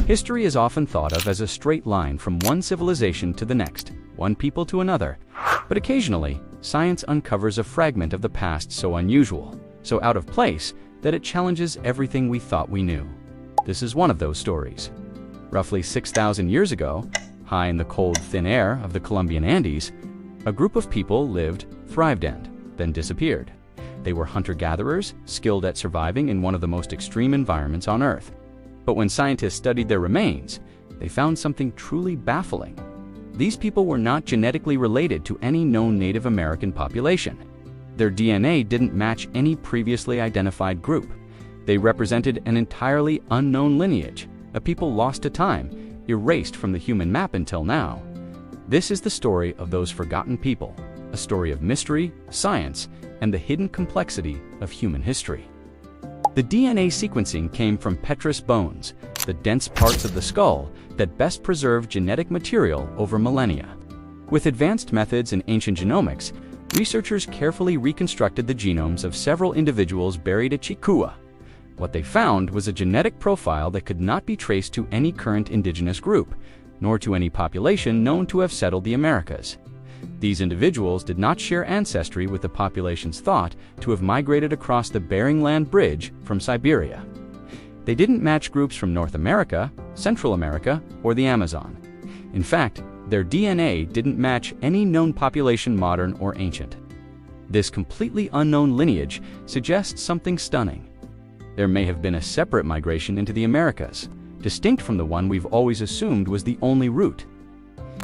History is often thought of as a straight line from one civilization to the next, one people to another. But occasionally, science uncovers a fragment of the past so unusual, so out of place, that it challenges everything we thought we knew. This is one of those stories. Roughly 6,000 years ago, high in the cold, thin air of the Colombian Andes, a group of people lived, thrived, and then disappeared. They were hunter-gatherers, skilled at surviving in one of the most extreme environments on Earth. But when scientists studied their remains, they found something truly baffling. These people were not genetically related to any known Native American population. Their DNA didn't match any previously identified group. They represented an entirely unknown lineage, a people lost to time, erased from the human map until now. This is the story of those forgotten people, a story of mystery, science, and the hidden complexity of human history. The DNA sequencing came from petrous bones, the dense parts of the skull that best preserve genetic material over millennia. With advanced methods in ancient genomics, researchers carefully reconstructed the genomes of several individuals buried at Checua. What they found was a genetic profile that could not be traced to any current indigenous group, nor to any population known to have settled the Americas. These individuals did not share ancestry with the populations thought to have migrated across the Bering Land Bridge from Siberia. They didn't match groups from North America, Central America, or the Amazon. In fact, their DNA didn't match any known population, modern or ancient. This completely unknown lineage suggests something stunning. There may have been a separate migration into the Americas, distinct from the one we've always assumed was the only route.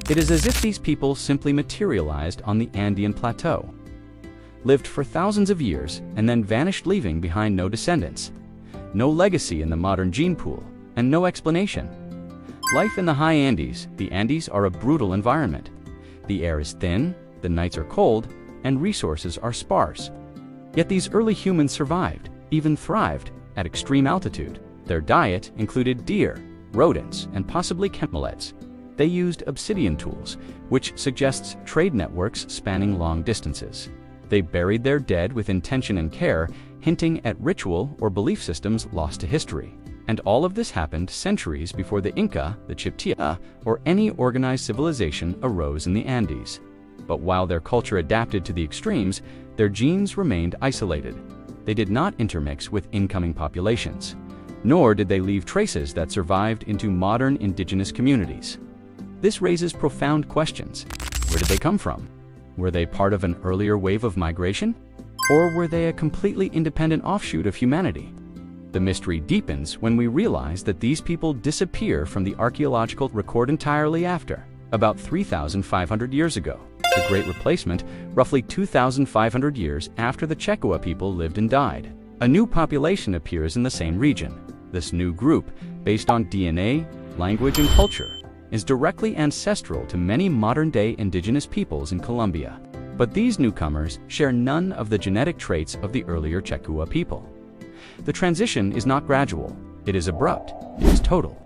It is as if these people simply materialized on the Andean plateau, lived for thousands of years, and then vanished, leaving behind no descendants, no legacy in the modern gene pool, and no explanation. Life in the high Andes. The Andes are a brutal environment. The air is thin, the nights are cold, and resources are sparse. Yet these early humans survived, even thrived, at extreme altitude. Their diet included deer, rodents, and possibly camelids. They used obsidian tools, which suggests trade networks spanning long distances. They buried their dead with intention and care, hinting at ritual or belief systems lost to history. And all of this happened centuries before the Inca, the Checua, or any organized civilization arose in the Andes. But while their culture adapted to the extremes, their genes remained isolated. They did not intermix with incoming populations, nor did they leave traces that survived into modern indigenous communities. This raises profound questions. Where did they come from? Were they part of an earlier wave of migration? Or were they a completely independent offshoot of humanity? The mystery deepens when we realize that these people disappear from the archaeological record entirely after, about 3,500 years ago. The Great Replacement, roughly 2,500 years after the Checua people lived and died. A new population appears in the same region. This new group, based on DNA, language, and culture, is directly ancestral to many modern-day indigenous peoples in Colombia. But these newcomers share none of the genetic traits of the earlier Checua people. The transition is not gradual, it is abrupt, it is total.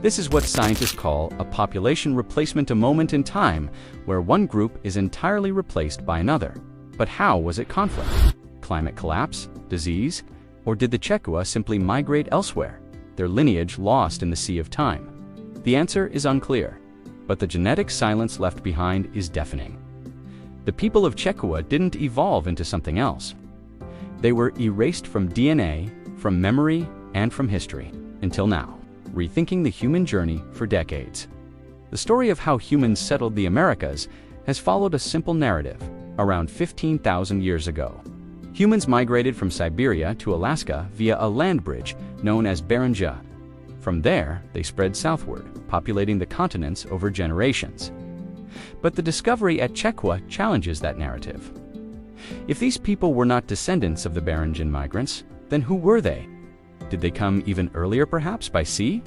This is what scientists call a population replacement, a moment in time where one group is entirely replaced by another. But how was it conflict? Climate collapse? Disease? Or did the Checua simply migrate elsewhere, their lineage lost in the sea of time? The answer is unclear, but the genetic silence left behind is deafening. The people of Checua didn't evolve into something else. They were erased from DNA, from memory, and from history, until now, rethinking the human journey for decades. The story of how humans settled the Americas has followed a simple narrative. Around 15,000 years ago, humans migrated from Siberia to Alaska via a land bridge known as Beringia. From there, they spread southward, populating the continents over generations. But the discovery at Checua challenges that narrative. If these people were not descendants of the Beringian migrants, then who were they? Did they come even earlier, perhaps by sea?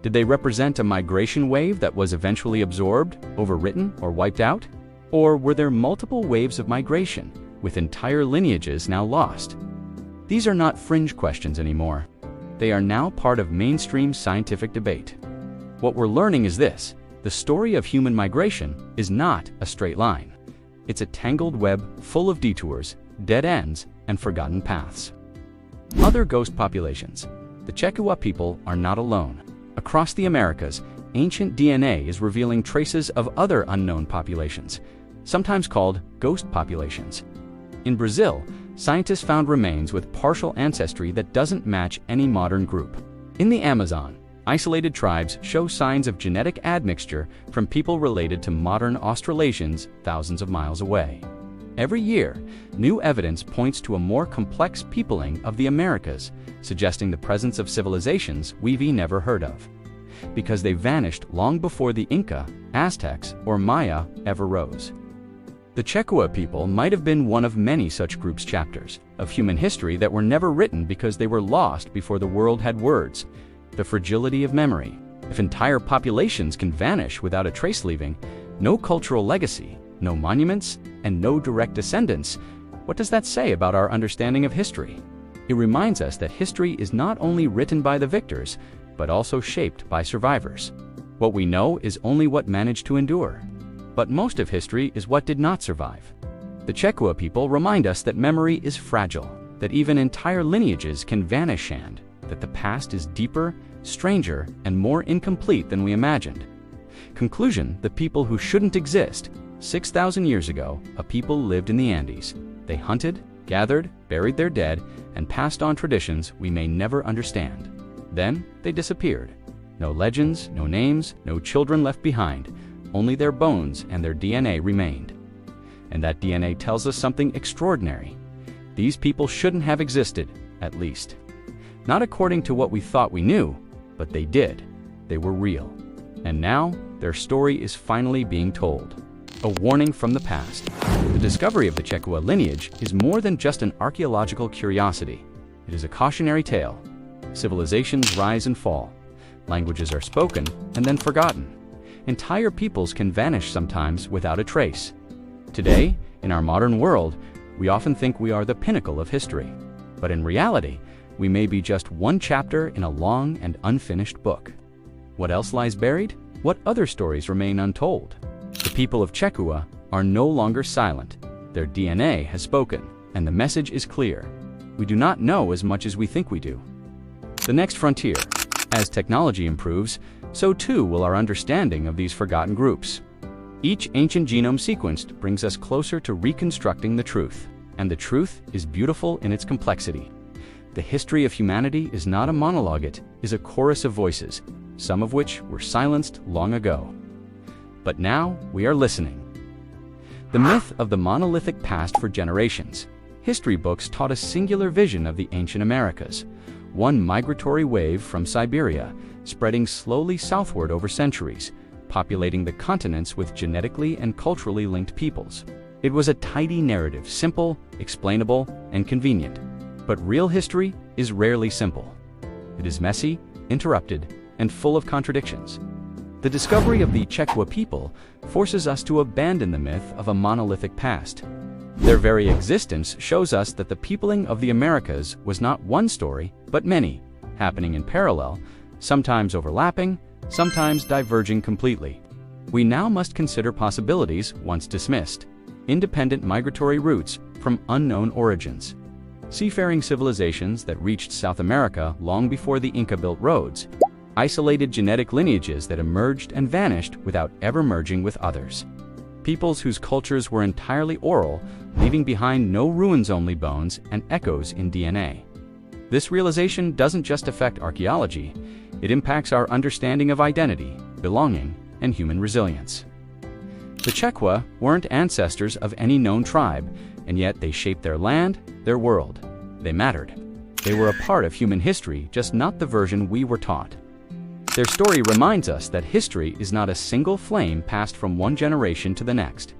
Did they represent a migration wave that was eventually absorbed, overwritten, or wiped out? Or were there multiple waves of migration, with entire lineages now lost? These are not fringe questions anymore. They are now part of mainstream scientific debate. What we're learning is this: the story of human migration is not a straight line. It's a tangled web full of detours, dead ends, and forgotten paths. Other ghost populations. The Checua people are not alone. Across the Americas, ancient DNA is revealing traces of other unknown populations, sometimes called ghost populations. In Brazil, scientists found remains with partial ancestry that doesn't match any modern group. In the Amazon, isolated tribes show signs of genetic admixture from people related to modern Australasians thousands of miles away. Every year, new evidence points to a more complex peopling of the Americas, suggesting the presence of civilizations we've never heard of, because they vanished long before the Inca, Aztecs, or Maya ever rose. The Checua people might have been one of many such groups' chapters of human history that were never written because they were lost before the world had words. The fragility of memory. If entire populations can vanish without a trace leaving, no cultural legacy, no monuments, and no direct descendants, what does that say about our understanding of history? It reminds us that history is not only written by the victors, but also shaped by survivors. What we know is only what managed to endure. But most of history is what did not survive. The Checua people remind us that memory is fragile, that even entire lineages can vanish, and that the past is deeper, stranger, and more incomplete than we imagined. Conclusion: the people who shouldn't exist. 6,000 years ago, a people lived in the Andes. They hunted, gathered, buried their dead, and passed on traditions we may never understand. Then they disappeared. No legends, no names, no children left behind. Only their bones and their DNA remained. And that DNA tells us something extraordinary. These people shouldn't have existed, at least. Not according to what we thought we knew, but they did. They were real. And now, their story is finally being told. A warning from the past. The discovery of the Checua lineage is more than just an archaeological curiosity. It is a cautionary tale. Civilizations rise and fall. Languages are spoken and then forgotten. Entire peoples can vanish sometimes without a trace. Today, in our modern world, we often think we are the pinnacle of history. But in reality, we may be just one chapter in a long and unfinished book. What else lies buried? What other stories remain untold? The people of Checua are no longer silent. Their DNA has spoken, and the message is clear. We do not know as much as we think we do. The next frontier. As technology improves, so too will our understanding of these forgotten groups. Each ancient genome sequenced brings us closer to reconstructing the truth, and the truth is beautiful in its complexity. The history of humanity is not a monologue, it is a chorus of voices, some of which were silenced long ago. But now we are listening. The myth of the monolithic past for generations. History books taught a singular vision of the ancient Americas, one migratory wave from Siberia, spreading slowly southward over centuries, populating the continents with genetically and culturally linked peoples. It was a tidy narrative, simple, explainable, and convenient. But real history is rarely simple. It is messy, interrupted, and full of contradictions. The discovery of the Checua people forces us to abandon the myth of a monolithic past. Their very existence shows us that the peopling of the Americas was not one story, but many, happening in parallel, sometimes overlapping, sometimes diverging completely. We now must consider possibilities once dismissed: independent migratory routes from unknown origins, seafaring civilizations that reached South America long before the Inca built roads, isolated genetic lineages that emerged and vanished without ever merging with others, peoples whose cultures were entirely oral, leaving behind no ruins-only bones and echoes in DNA. This realization doesn't just affect archaeology, it impacts our understanding of identity, belonging, and human resilience. The Checua weren't ancestors of any known tribe, and yet they shaped their land, their world. They mattered. They were a part of human history, just not the version we were taught. Their story reminds us that history is not a single flame passed from one generation to the next.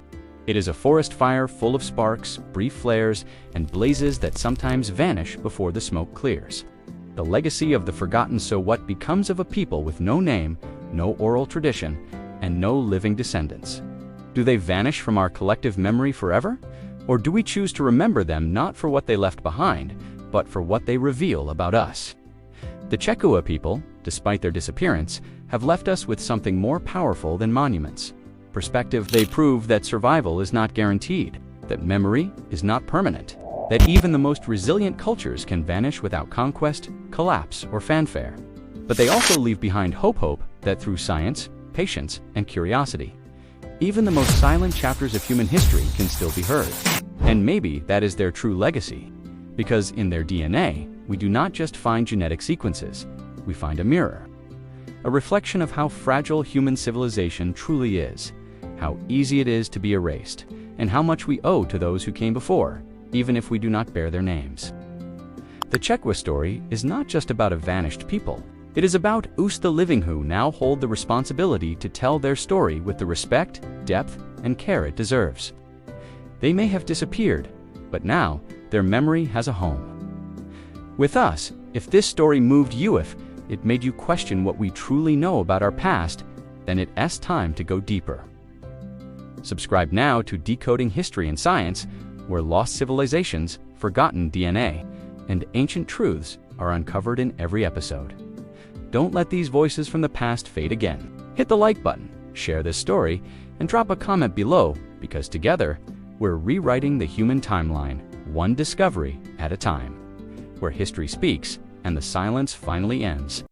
It is a forest fire full of sparks, brief flares, and blazes that sometimes vanish before the smoke clears. The legacy of the forgotten. So what becomes of a people with no name, no oral tradition, and no living descendants? Do they vanish from our collective memory forever? Or do we choose to remember them not for what they left behind, but for what they reveal about us? The Checua people, despite their disappearance, have left us with something more powerful than monuments. Perspective. They prove that survival is not guaranteed, that memory is not permanent, that even the most resilient cultures can vanish without conquest, collapse, or fanfare. But they also leave behind hope that through science, patience, and curiosity, even the most silent chapters of human history can still be heard. And maybe that is their true legacy, because in their DNA, we do not just find genetic sequences, we find a mirror. A reflection of how fragile human civilization truly is, how easy it is to be erased, and how much we owe to those who came before, even if we do not bear their names. The Checua story is not just about a vanished people. It is about us the living who now hold the responsibility to tell their story with the respect, depth, and care it deserves. They may have disappeared, but now their memory has a home. With us, if this story moved you, if it made you question what we truly know about our past, then it's time to go deeper. Subscribe now to Decoding History and Science, where lost civilizations, forgotten DNA, and ancient truths are uncovered in every episode. Don't let these voices from the past fade again. Hit the like button, share this story, and drop a comment below, because together, we're rewriting the human timeline, one discovery at a time, where history speaks and the silence finally ends.